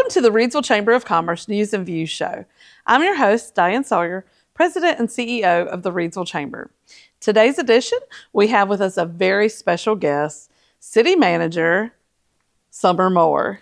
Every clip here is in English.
Welcome to the Reidsville Chamber of Commerce News and Views Show. I'm your host, Diane Sawyer, President and CEO of the Reidsville Chamber. Today's edition, we have with us a very special guest, City Manager, Summer Moore.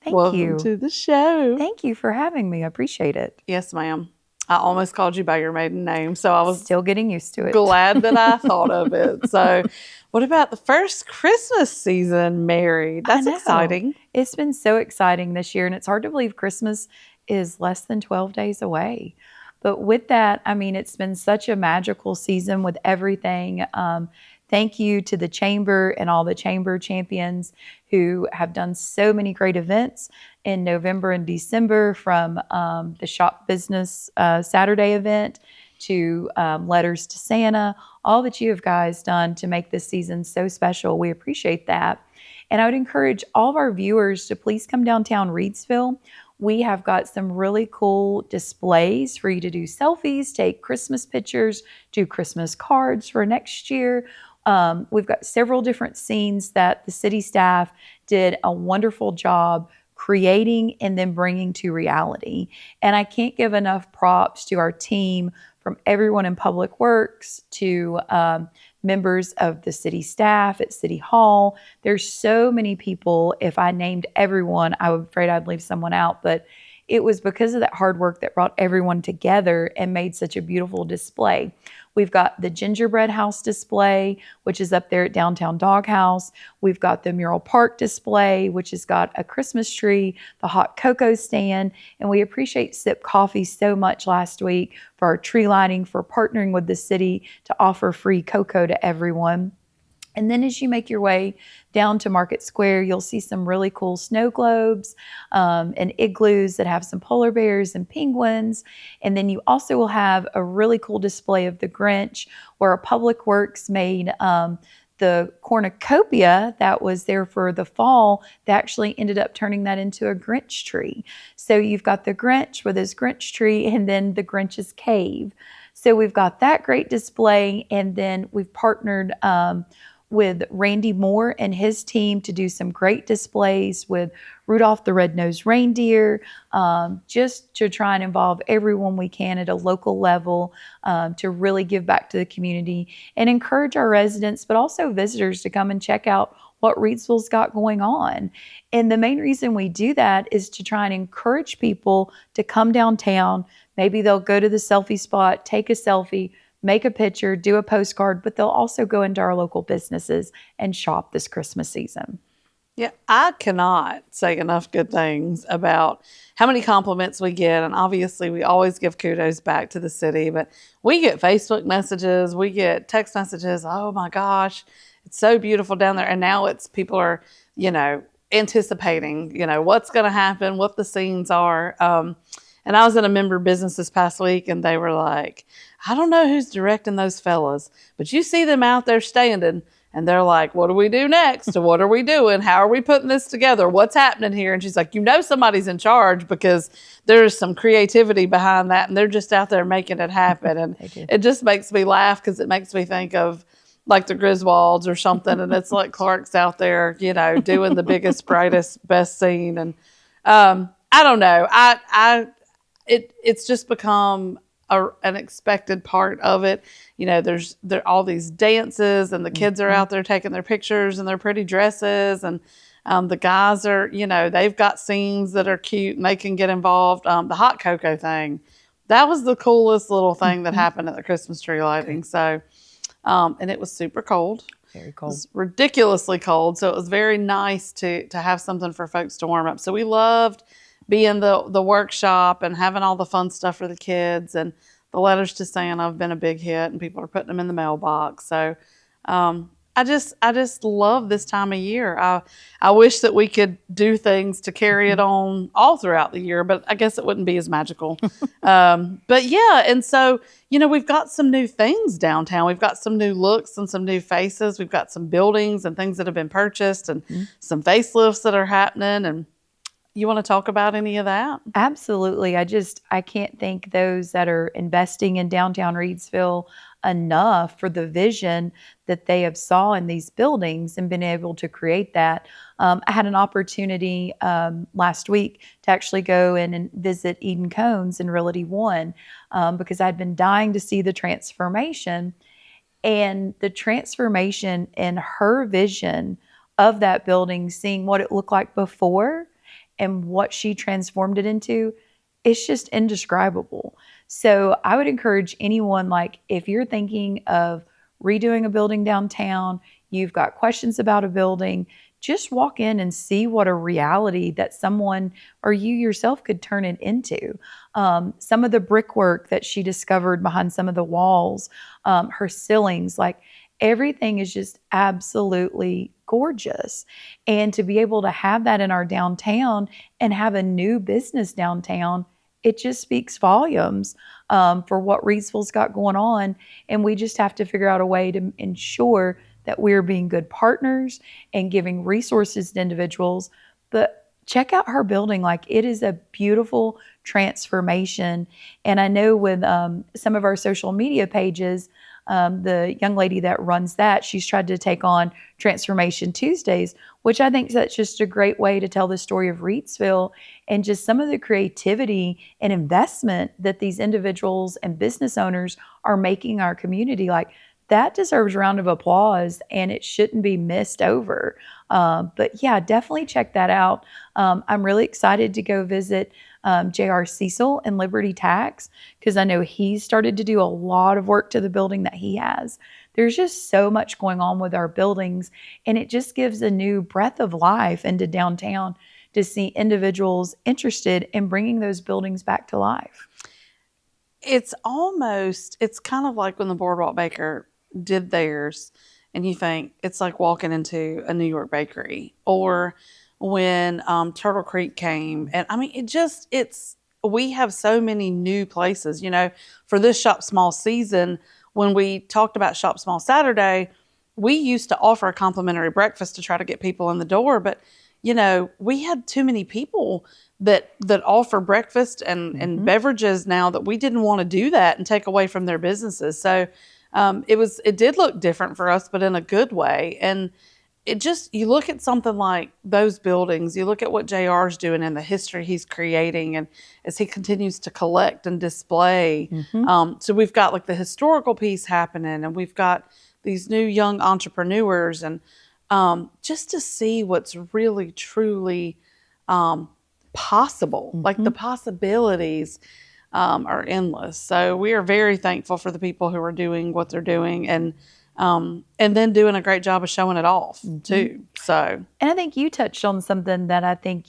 Welcome to the show. Thank you for having me. I appreciate it. Yes, ma'am. I almost called you by your maiden name, so I was still getting used to it. Glad that I thought of it. So, what about the first Christmas season married? That's exciting. It's been so exciting this year, and it's hard to believe Christmas is less than 12 days away. But with that, I mean, it's been such a magical season with everything. Thank you to the Chamber and all the Chamber champions who have done so many great events in November and December, from the Shop Business Saturday event to Letters to Santa, all that you have guys done to make this season so special. We appreciate that. And I would encourage all of our viewers to please come downtown Reidsville. We have got some really cool displays for you to do selfies, take Christmas pictures, do Christmas cards for next year. We've got several different scenes that the city staff did a wonderful job creating and then bringing to reality. And I can't give enough props to our team, from everyone in Public Works to members of the city staff at City Hall. There's so many people. If I named everyone, I'm afraid I'd leave someone out, but it was because of that hard work that brought everyone together and made such a beautiful display. We've got the gingerbread house display, which is up there at Downtown Doghouse. We've got the mural park display, which has got a Christmas tree, the hot cocoa stand, and we appreciate Sip Coffee so much last week for our tree lighting, for partnering with the city to offer free cocoa to everyone. And then as you make your way down to Market Square, you'll see some really cool snow globes and igloos that have some polar bears and penguins. And then you also will have a really cool display of the Grinch, where Public Works made the cornucopia that was there for the fall. They actually ended up turning that into a Grinch tree. So you've got the Grinch with his Grinch tree, and then the Grinch's cave. So we've got that great display, and then we've partnered with Randy Moore and his team to do some great displays with Rudolph the Red-Nosed Reindeer, just to try and involve everyone we can at a local level to really give back to the community and encourage our residents, but also visitors, to come and check out what Reidsville's got going on. And the main reason we do that is to try and encourage people to come downtown. Maybe they'll go to the selfie spot, take a selfie, make a picture, do a postcard, but they'll also go into our local businesses and shop this Christmas season. Yeah, I cannot say enough good things about how many compliments we get. And obviously, we always give kudos back to the city, but we get Facebook messages, we get text messages. Oh my gosh, it's so beautiful down there. And now people are, anticipating, what's going to happen, what the scenes are. And I was in a member business this past week, and they were like, I don't know who's directing those fellas, but you see them out there standing, and they're like, what do we do next? And what are we doing? How are we putting this together? What's happening here? And she's like, somebody's in charge, because there's some creativity behind that, and they're just out there making it happen. And it just makes me laugh, because it makes me think of like the Griswolds or something, and it's like Clark's out there, doing the biggest, brightest, best scene. And I don't know. It's just become an expected part of it. There are all these dances, and the kids are out there taking their pictures in their pretty dresses, and the guys are, they've got scenes that are cute and they can get involved. The hot cocoa thing, that was the coolest little thing that happened at the Christmas tree lighting. So, and it was super cold. Very cold. It was ridiculously cold. So it was very nice to have something for folks to warm up. So we loved being the workshop and having all the fun stuff for the kids, and the letters to Santa have been a big hit, and people are putting them in the mailbox. So I just love this time of year. I wish that we could do things to carry it on all throughout the year, but I guess it wouldn't be as magical. But yeah, and so, we've got some new things downtown. We've got some new looks and some new faces. We've got some buildings and things that have been purchased, and some facelifts that are happening. And You want to talk about any of that? Absolutely. I can't thank those that are investing in downtown Reidsville enough for the vision that they have saw in these buildings and been able to create that. I had an opportunity last week to actually go in and visit Eden Cones in Realty One because I'd been dying to see the transformation. And the transformation in her vision of that building, seeing what it looked like before and what she transformed it into, it's just indescribable. So I would encourage anyone, like if you're thinking of redoing a building downtown, you've got questions about a building, just walk in and see what a reality that someone or you yourself could turn it into. Some of the brickwork that she discovered behind some of the walls, her ceilings, like everything is just absolutely gorgeous. And to be able to have that in our downtown and have a new business downtown, it just speaks volumes for what Reidsville's got going on. And we just have to figure out a way to ensure that we're being good partners and giving resources to individuals. But check out her building. Like it is a beautiful transformation. And I know with some of our social media pages, the young lady that runs that, she's tried to take on Transformation Tuesdays, which I think that's just a great way to tell the story of Reidsville and just some of the creativity and investment that these individuals and business owners are making our community. Like that deserves a round of applause and it shouldn't be missed over. But yeah, definitely check that out. I'm really excited to go visit J.R. Cecil and Liberty Tax because I know he's started to do a lot of work to the building that he has. There's just so much going on with our buildings, and it just gives a new breath of life into downtown to see individuals interested in bringing those buildings back to life. It's kind of like when the Boardwalk Baker did theirs, and you think it's like walking into a New York bakery, or when Turtle Creek came. And I mean, we have so many new places, for this Shop Small season. When we talked about Shop Small Saturday, we used to offer a complimentary breakfast to try to get people in the door. But, we had too many people that offer breakfast and beverages now that we didn't want to do that and take away from their businesses. So it did look different for us, but in a good way. And you look at something like those buildings, you look at what JR's doing and the history he's creating, and as he continues to collect and display. So we've got like the historical piece happening, and we've got these new young entrepreneurs, and just to see what's really, truly possible, like the possibilities are endless. So we are very thankful for the people who are doing what they're doing, and then doing a great job of showing it off too. So, and I think you touched on something that I think,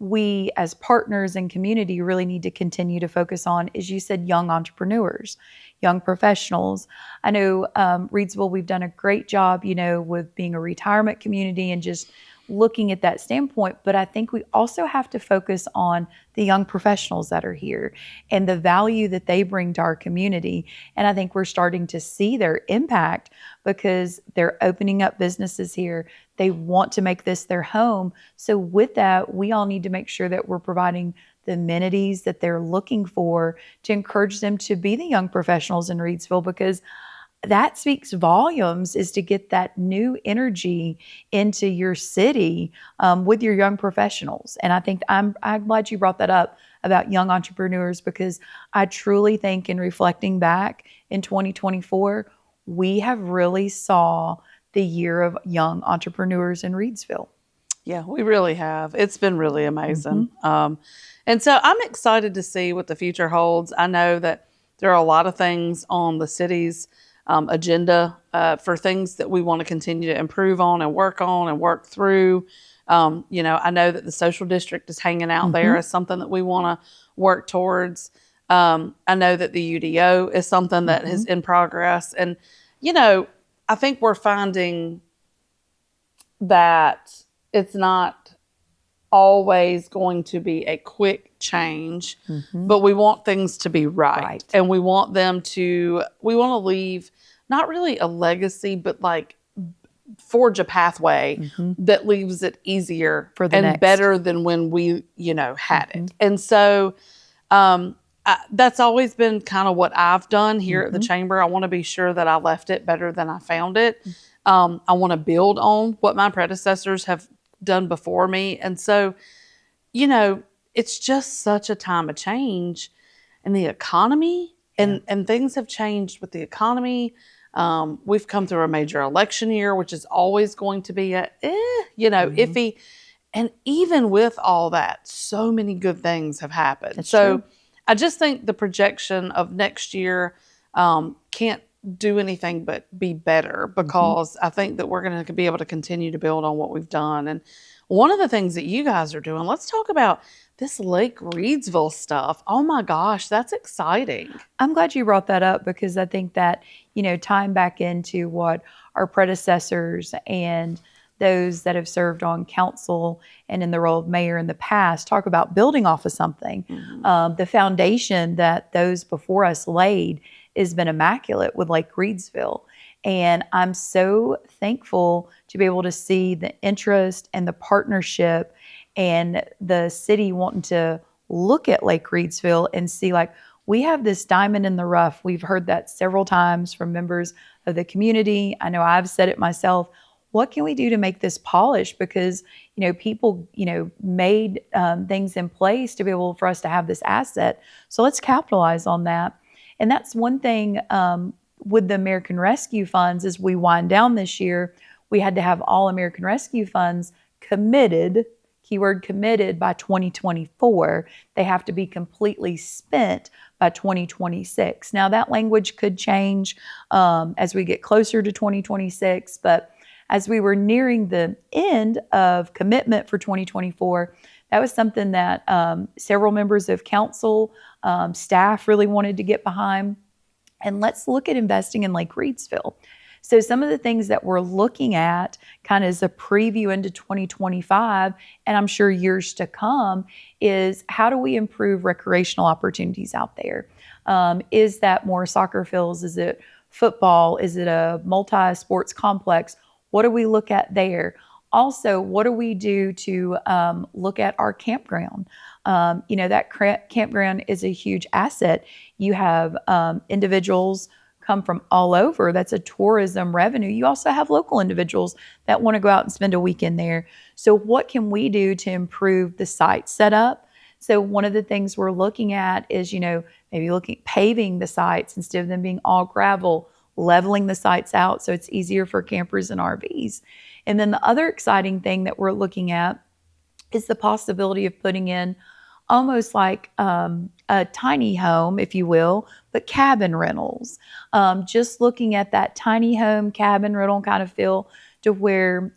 we as partners and community really need to continue to focus on, is you said young entrepreneurs, young professionals. I know Reidsville, we've done a great job, with being a retirement community and just looking at that standpoint. But I think we also have to focus on the young professionals that are here and the value that they bring to our community. And I think we're starting to see their impact because they're opening up businesses here. They want to make this their home. So with that, we all need to make sure that we're providing the amenities that they're looking for to encourage them to be the young professionals in Reidsville, because that speaks volumes, is to get that new energy into your city with your young professionals. And I think I'm glad you brought that up about young entrepreneurs, because I truly think, in reflecting back in 2024, we have really saw the year of young entrepreneurs in Reidsville. Yeah, we really have. It's been really amazing. And so I'm excited to see what the future holds. I know that there are a lot of things on the city's agenda for things that we want to continue to improve on and work through. I know that the social district is hanging out there as something that we want to work towards. I know that the UDO is something that is in progress. And, I think we're finding that it's not always going to be a quick change, but we want things to be right. And we want to leave not really a legacy, but like forge a pathway that leaves it easier For the and next. better than when we, had it. And so that's always been kind of what I've done here at the chamber. I want to be sure that I left it better than I found it. I want to build on what my predecessors have done before me. And so, it's just such a time of change in the economy, and things have changed with the economy. We've come through a major election year, which is always going to be iffy. And even with all that, so many good things have happened. That's so true. I just think the projection of next year can't do anything but be better, because I think that we're going to be able to continue to build on what we've done. And one of the things that you guys are doing, let's talk about this Lake Reidsville stuff. Oh my gosh, that's exciting. I'm glad you brought that up, because I think that, tying back into what our predecessors and those that have served on council and in the role of mayor in the past talk about building off of something. The foundation that those before us laid has been immaculate with Lake Reidsville. And I'm so thankful to be able to see the interest and the partnership and the city wanting to look at Lake Reidsville and see, like, we have this diamond in the rough. We've heard that several times from members of the community. I know I've said it myself. What can we do to make this polished? Because, people, made things in place to be able for us to have this asset. So let's capitalize on that. And that's one thing with the American Rescue Funds. As we wind down this year, we had to have all American Rescue Funds committed, keyword committed, by 2024. They have to be completely spent by 2026. Now, that language could change as we get closer to 2026, but as we were nearing the end of commitment for 2024, that was something that several members of council, staff really wanted to get behind. And let's look at investing in Lake Reidsville. So some of the things that we're looking at kind of as a preview into 2025, and I'm sure years to come, is how do we improve recreational opportunities out there? Is that more soccer fields? Is it football? Is it a multi-sports complex? What do we look at there? Also, what do we do to look at our campground? That campground is a huge asset. You have individuals come from all over. That's a tourism revenue. You also have local individuals that want to go out and spend a weekend there. So what can we do to improve the site setup? So one of the things we're looking at is, maybe looking at paving the sites instead of them being all gravel, leveling the sites out so it's easier for campers and RVs. And then the other exciting thing that we're looking at is the possibility of putting in almost like a tiny home, if you will, but cabin rentals. Just looking at that tiny home cabin rental kind of feel to where,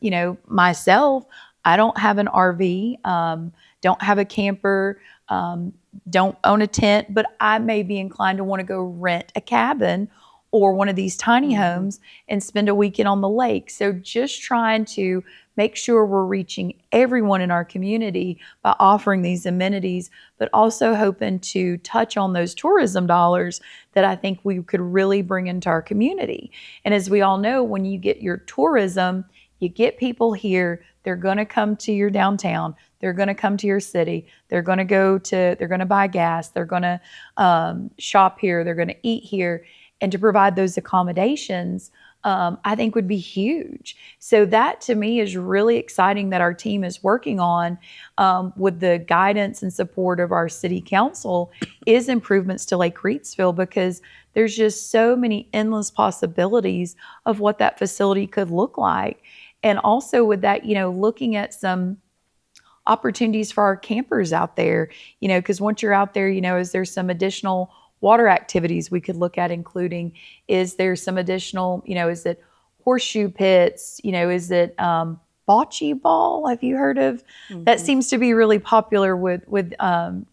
myself, I don't have an RV, don't have a camper, don't own a tent, but I may be inclined to want to go rent a cabin or one of these tiny homes and spend a weekend on the lake. So just trying to make sure we're reaching everyone in our community by offering these amenities, but also hoping to touch on those tourism dollars that I think we could really bring into our community. And as we all know, when you get your tourism, you get people here, they're going to come to your downtown, they're going to come to your city, they're going to buy gas, they're going to shop here, they're going to eat here. And to provide those accommodations, I think would be huge. So that to me is really exciting that our team is working on with the guidance and support of our city council is improvements to Lake Reidsville, because there's just so many endless possibilities of what that facility could look like. And also with that, looking at some opportunities for our campers out there, because once you're out there, is there some additional water activities we could look at including? Is there some additional, is it horseshoe pits? Is it bocce ball? Have you heard of? That seems to be really popular with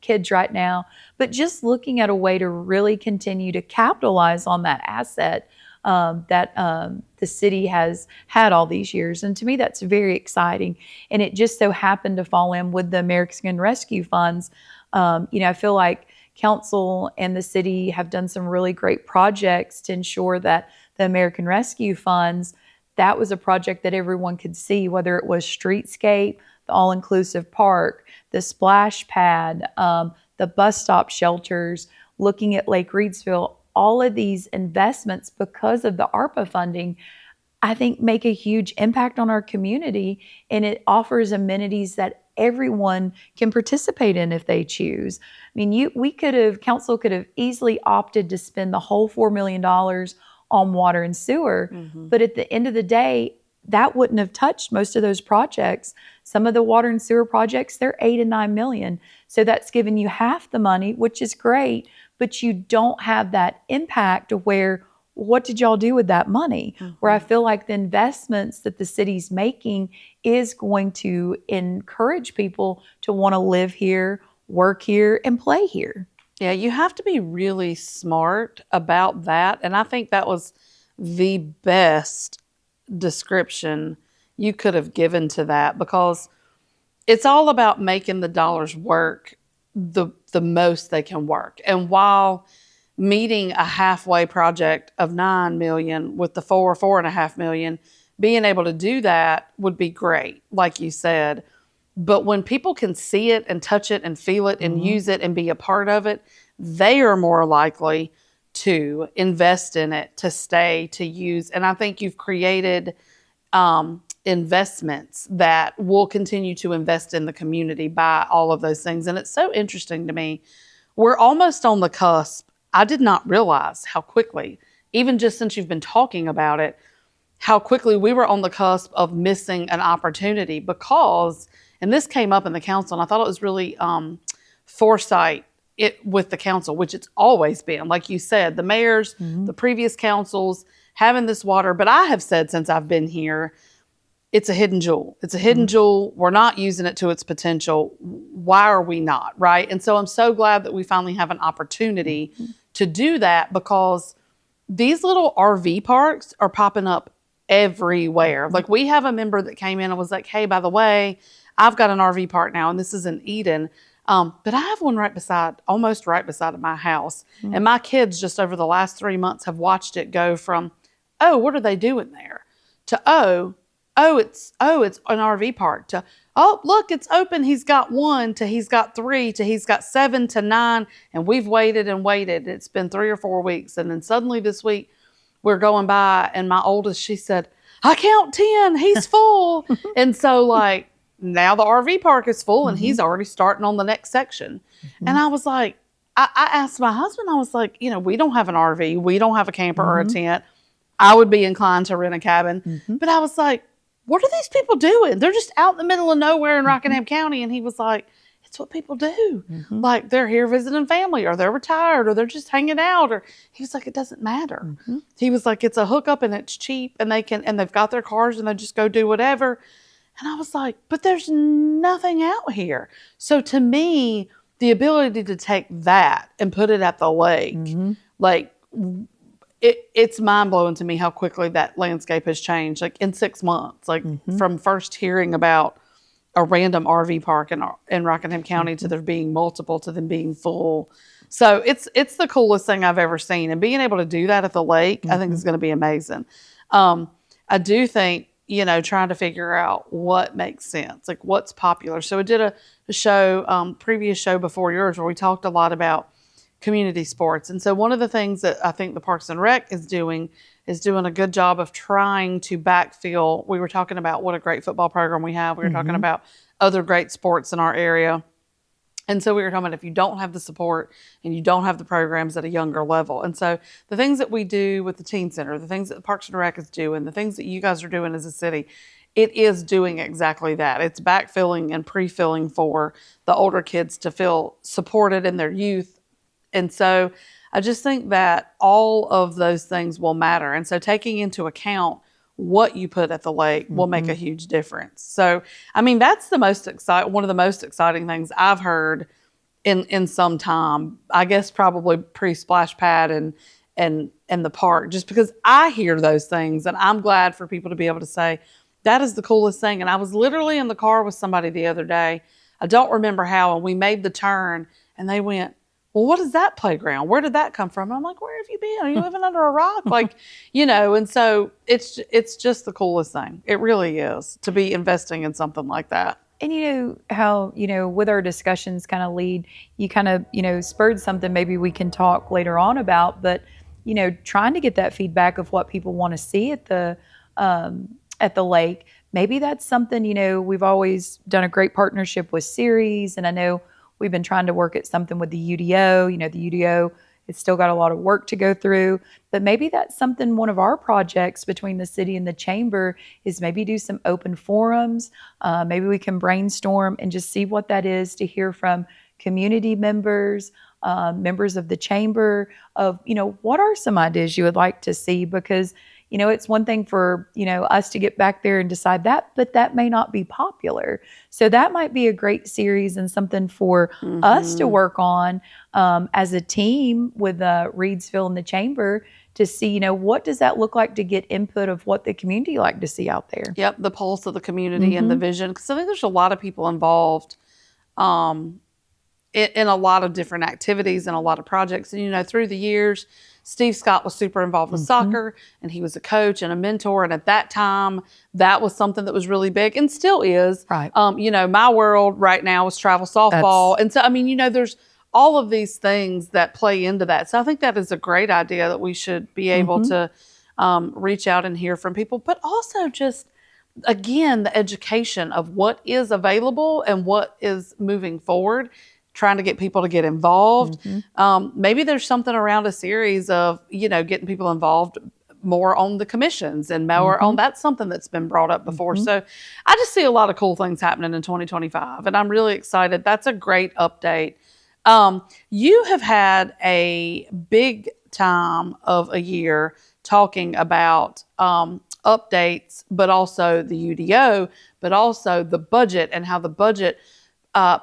kids right now. But just looking at a way to really continue to capitalize on that asset that the city has had all these years. And to me, that's very exciting. And it just so happened to fall in with the American Rescue Funds. I feel like council and the city have done some really great projects to ensure that the American Rescue Funds, that was a project that everyone could see, whether it was streetscape, the all-inclusive park, the splash pad, the bus stop shelters, looking at Lake Reidsville. All of these investments, because of the ARPA funding, I think make a huge impact on our community, and it offers amenities that everyone can participate in if they choose. I mean, council could have easily opted to spend the whole $4 million on water and sewer, but at the end of the day, that wouldn't have touched most of those projects. Some of the water and sewer projects, they're 8 and 9 million. So that's giving you half the money, which is great, but you don't have that impact of where, what did y'all do with that money? Where I feel like the investments that the city's making is going to encourage people to want to live here, work here, and play here. Yeah, you have to be really smart about that. And I think that was the best description you could have given to that, because it's all about making the dollars work the most they can work. And while meeting a halfway project of 9 million with the 4.5 million, being able to do that would be great, like you said. But when people can see it and touch it and feel it and use it and be a part of it, they are more likely to invest in it, to stay, to use. And I think you've created investments that will continue to invest in the community by all of those things. And it's so interesting to me. We're almost on the cusp. I did not realize how quickly, even just since you've been talking about it, how quickly we were on the cusp of missing an opportunity, because, and this came up in the council, and I thought it was really foresight with the council, which it's always been. Like you said, the mayors, the previous councils, having this water. But I have said since I've been here, it's a hidden jewel. It's a hidden jewel. We're not using it to its potential. Why are we not, right? And so I'm so glad that we finally have an opportunity to do that, because these little RV parks are popping up everywhere. Like, we have a member that came in and was like, hey, by the way, I've got an RV park now, and this is in Eden. But I have one almost right beside my house. And my kids just over the last 3 months have watched it go from, oh, what are they doing there? To, it's an RV park, to, oh, look, it's open. He's got 1, to he's got 3, to he's got 7 to 9. And we've waited and waited. It's been 3 or 4 weeks. And then suddenly this week we're going by, and my oldest, she said, I count 10, he's full. And so, like, now the RV park is full, and he's already starting on the next section. And I was like, I asked my husband, I was like, we don't have an RV. We don't have a camper or a tent. I would be inclined to rent a cabin. But I was like, what are these people doing? They're just out in the middle of nowhere in Rockingham County. And he was like, it's what people do. Like, they're here visiting family, or they're retired, or they're just hanging out. Or he was like, it doesn't matter. He was like, it's a hookup, and it's cheap, and they've got their cars, and they just go do whatever. And I was like, but there's nothing out here. So to me, the ability to take that and put it at the lake, like, it's mind blowing to me how quickly that landscape has changed. Like, in 6 months, like from first hearing about a random RV park in Rockingham County to there being multiple, to them being full. So it's the coolest thing I've ever seen. And being able to do that at the lake, I think is going to be amazing. I do think, trying to figure out what makes sense, like what's popular. So I did a show, previous show before yours, where we talked a lot about community sports. And so one of the things that I think the Parks and Rec is doing a good job of trying to backfill. We were talking about what a great football program we have. We were talking about other great sports in our area. And so we were talking about if you don't have the support and you don't have the programs at a younger level. And so the things that we do with the Teen Center, the things that the Parks and Rec is doing, the things that you guys are doing as a city, it is doing exactly that. It's backfilling and pre-filling for the older kids to feel supported in their youth. And so I just think that all of those things will matter. And so taking into account what you put at the lake will make a huge difference. So, I mean, that's one of the most exciting things I've heard in some time. I guess probably pre-splash pad and the park, just because I hear those things, and I'm glad for people to be able to say, that is the coolest thing. And I was literally in the car with somebody the other day. I don't remember how, and we made the turn, and they went, well, what is that playground? Where did that come from? And I'm like, where have you been? Are you living under a rock? Like, and so it's just the coolest thing. It really is to be investing in something like that. And how, with our discussions kind of lead, you kind of, spurred something maybe we can talk later on about, but, trying to get that feedback of what people want to see at the lake. Maybe that's something, we've always done a great partnership with Ceres, and I know we've been trying to work at something with the UDO. The UDO, it's still got a lot of work to go through, but maybe that's something, one of our projects between the city and the chamber is maybe do some open forums. Maybe we can brainstorm and just see what that is, to hear from community members, members of the chamber of, what are some ideas you would like to see? Because it's one thing for, us to get back there and decide that, but that may not be popular. So that might be a great series and something for us to work on as a team with Reidsville and the chamber to see, what does that look like to get input of what the community like to see out there. Yep, the pulse of the community and the vision. Because I think there's a lot of people involved in a lot of different activities and a lot of projects. And, through the years, Steve Scott was super involved with soccer, and he was a coach and a mentor. And at that time, that was something that was really big and still is. Right. My world right now is travel softball. And so, there's all of these things that play into that. So I think that is a great idea that we should be able to reach out and hear from people, but also just, again, the education of what is available and what is moving forward, trying to get people to get involved. Maybe there's something around a series of, getting people involved more on the commissions and more on, that's something that's been brought up before. So I just see a lot of cool things happening in 2025, and I'm really excited. That's a great update. You have had a big time of a year talking about updates, but also the UDO, but also the budget and how the budget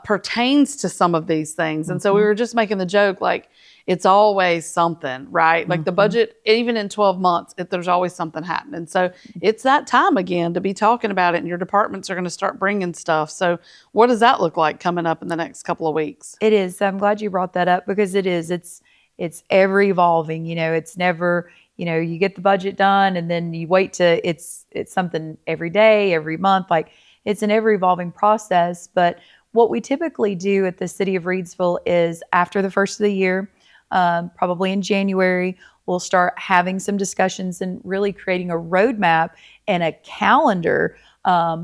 pertains to some of these things. And so we were just making the joke, like, it's always something, right? Like the budget, even in 12 months, there's always something happening. So it's that time again to be talking about it, and your departments are going to start bringing stuff. So what does that look like coming up in the next couple of weeks? It is. I'm glad you brought that up, because it is. It's ever evolving. It's never, you get the budget done and then you wait to, it's something every day, every month. Like, it's an ever evolving process. But what we typically do at the City of Reidsville is, after the first of the year, probably in January, we'll start having some discussions and really creating a roadmap and a calendar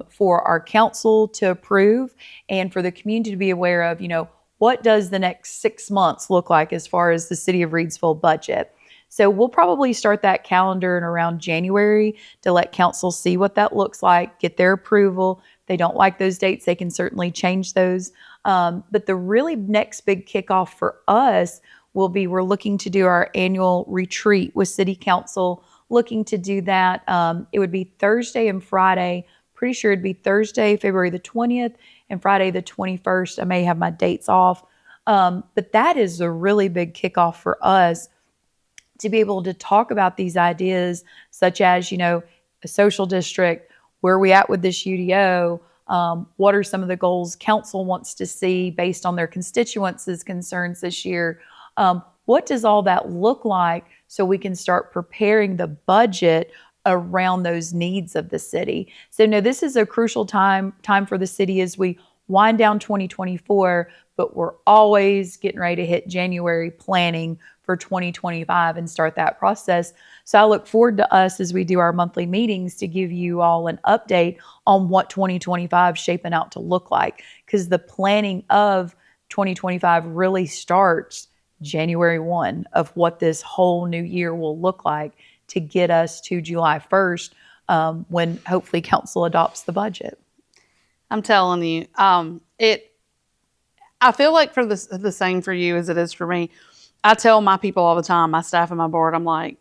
for our council to approve, and for the community to be aware of, what does the next 6 months look like as far as the City of Reidsville budget. So we'll probably start that calendar in around January to let council see what that looks like, get their approval. If they don't like those dates, they can certainly change those. But the really next big kickoff for us will be, we're looking to do our annual retreat with City Council, looking to do that. It would be Thursday and Friday. Pretty sure it'd be Thursday, February the 20th, and Friday the 21st. I may have my dates off. But that is a really big kickoff for us, to be able to talk about these ideas, such as, a social district, where are we at with this UDO? What are some of the goals council wants to see based on their constituents' concerns this year? What does all that look like, so we can start preparing the budget around those needs of the city? So no, this is a crucial time for the city as we wind down 2024, but we're always getting ready to hit January planning for 2025 and start that process. So I look forward to us, as we do our monthly meetings, to give you all an update on what 2025 is shaping out to look like, because the planning of 2025 really starts January 1 of what this whole new year will look like, to get us to July 1st, when hopefully council adopts the budget. I'm telling you, I feel like for the same for you as it is for me. I tell my people all the time, my staff and my board, I'm like,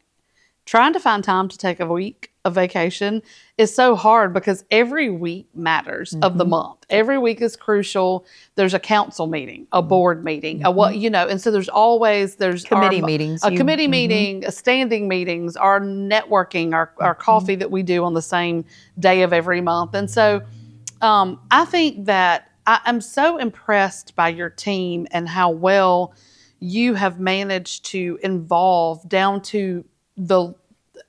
trying to find time to take a week of vacation is so hard, because every week matters of the month. Every week is crucial. There's a council meeting, a board meeting, and so there's committee meetings, a committee meeting, a standing meetings, our networking, our coffee that we do on the same day of every month. And so I think that I'm so impressed by your team and how well you have managed to involve down to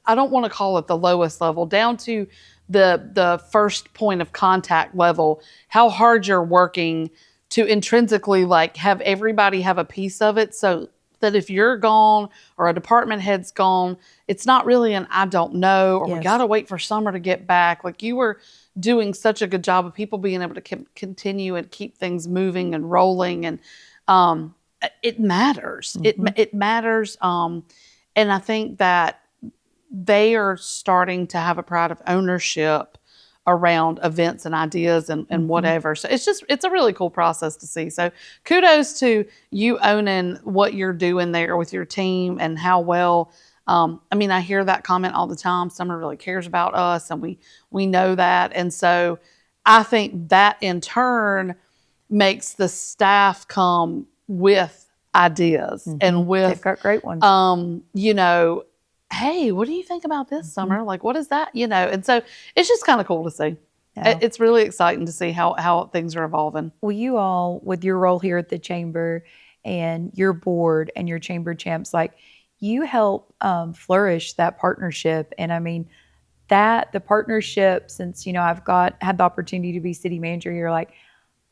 I don't want to call it the lowest level, down to the first point of contact level, how hard you're working to intrinsically like have everybody have a piece of it, so that if you're gone or a department head's gone, it's not really an I don't know, or we got to wait for summer to get back. Like, you were doing such a good job of people being able to continue and keep things moving and rolling. And it matters. It matters. And I think that they are starting to have a pride of ownership around events and ideas and whatever. So it's a really cool process to see. So kudos to you owning what you're doing there with your team and how well, I mean, I hear that comment all the time. Summer really cares about us, and we know that. And so I think that in turn makes the staff come with ideas and with, they've got great ones. you know, hey, what do you think about this summer? Like, what is that? You know, and so it's just kind of cool to see. Yeah. It's really exciting to see how things are evolving. Well, you all, with your role here at the chamber and your board and your chamber champs, like, you help flourish that partnership. And I mean, the partnership, since, I've had the opportunity to be city manager here, like,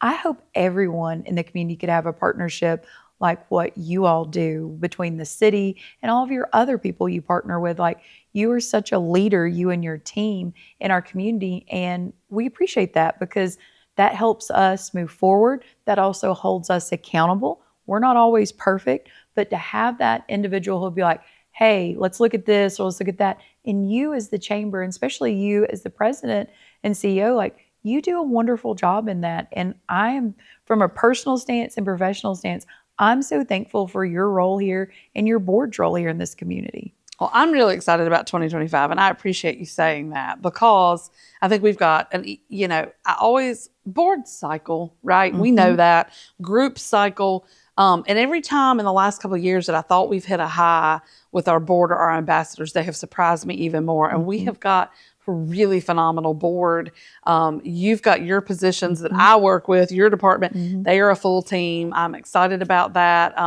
I hope everyone in the community could have a partnership like what you all do between the city and all of your other people you partner with. Like, you are such a leader, you and your team, in our community. And we appreciate that, because that helps us move forward. That also holds us accountable. We're not always perfect, but to have that individual who'll be like, hey, let's look at this, or let's look at that. And you as the chamber, and especially you as the president and CEO, like, you do a wonderful job in that. And I am, from a personal stance and professional stance, I'm so thankful for your role here and your board's role here in this community. Well, I'm really excited about 2025, and I appreciate you saying that, because I think we've got board cycle, right? We know that, group cycle. And every time in the last couple of years that I thought we've hit a high with our board or our ambassadors, they have surprised me even more. And we have got a really phenomenal board. You've got your positions that I work with, your department. They are a full team. I'm excited about that.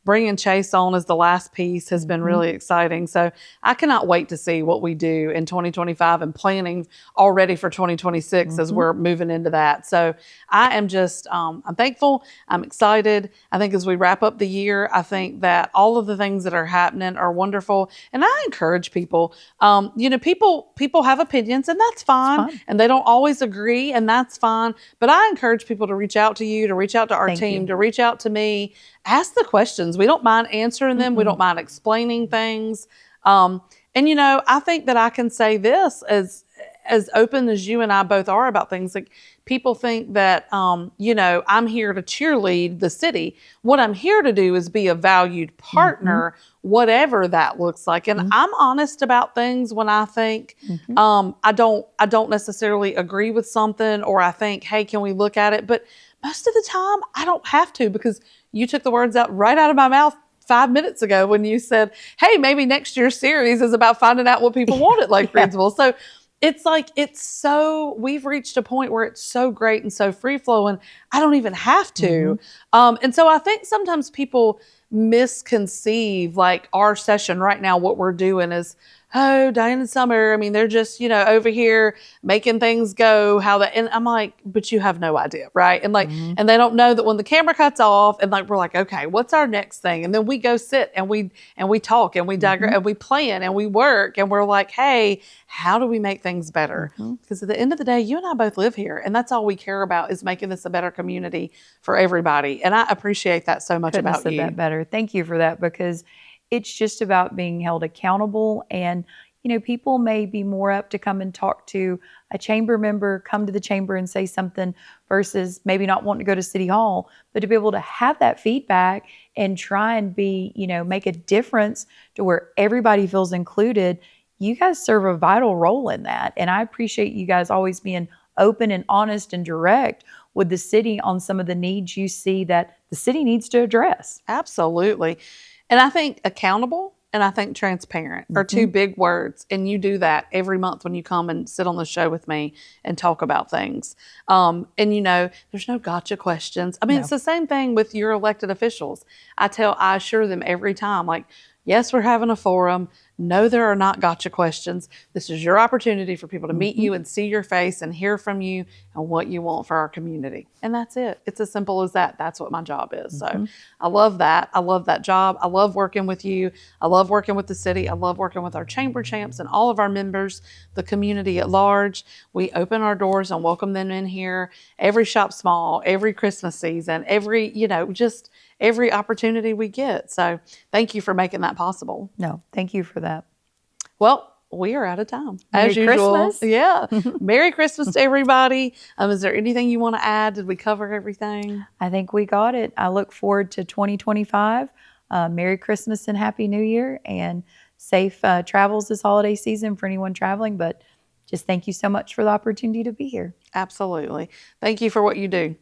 Bringing Chase on as the last piece has been really exciting. So I cannot wait to see what we do in 2025, and planning already for 2026 as we're moving into that. So I am just, I'm thankful. I'm excited. I think as we wrap up the year, I think that all of the things that are happening are wonderful. And I encourage people, people have opinions, and that's fine. And they don't always agree, and that's fine. But I encourage people to reach out to you, to reach out to our team, to reach out to me. Ask the questions. We don't mind answering them. We don't mind explaining things. And, I think that I can say this as open as you and I both are about things. Like, people think that, I'm here to cheerlead the city. What I'm here to do is be a valued partner, whatever that looks like. And I'm honest about things when I think I don't necessarily agree with something, or I think, hey, can we look at it? But most of the time, I don't have to, because you took the words right out of my mouth 5 minutes ago when you said, hey, maybe next year's series is about finding out what people want at Lake Reidsville. So it's like, we've reached a point where it's so great and so free flowing, I don't even have to. And so I think sometimes people misconceive, like, our session right now, what we're doing is, oh, Diane and Summer, I mean, they're just, over here making things go and I'm like, but you have no idea, right? And and they don't know that when the camera cuts off, and we're like, okay, what's our next thing? And then we go sit and we talk and we digress and we plan and we work, and we're like, hey, how do we make things better? Because at the end of the day, you and I both live here, and that's all we care about, is making this a better community for everybody. And I appreciate that so much about you. Couldn't have said that better. Thank you for that, because it's just about being held accountable. And, people may be more up to come and talk to a chamber member, come to the chamber and say something, versus maybe not wanting to go to City Hall, but to be able to have that feedback and try and be, make a difference to where everybody feels included. You guys serve a vital role in that. And I appreciate you guys always being open and honest and direct with the city on some of the needs you see that the city needs to address. Absolutely. And I think accountable and I think transparent are two big words. And you do that every month when you come and sit on the show with me and talk about things. And there's no gotcha questions. I mean, it's the same thing with your elected officials. I assure them every time, like, yes, we're having a forum. No, there are not gotcha questions. This is your opportunity for people to meet you and see your face and hear from you and what you want for our community. And that's it. It's as simple as that. That's what my job is. So I love that. I love that job. I love working with you. I love working with the city. I love working with our chamber champs and all of our members, the community at large. We open our doors and welcome them in here. Every shop small, every Christmas season, just every opportunity we get. So thank you for making that possible. No, thank you for that. Well, we are out of time. Merry As usual. Christmas. Yeah. Merry Christmas to everybody. Is there anything you want to add? Did we cover everything? I think we got it. I look forward to 2025. Merry Christmas and Happy New Year, and safe travels this holiday season for anyone traveling. But just thank you so much for the opportunity to be here. Absolutely. Thank you for what you do.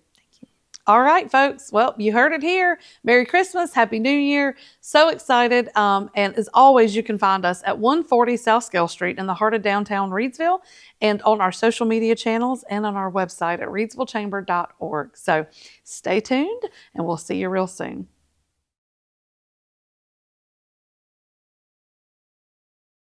All right, folks. Well, you heard it here. Merry Christmas. Happy New Year. So excited. And as always, you can find us at 140 South Scale Street in the heart of downtown Reidsville, and on our social media channels and on our website at reidsvillechamber.org. So stay tuned, and we'll see you real soon.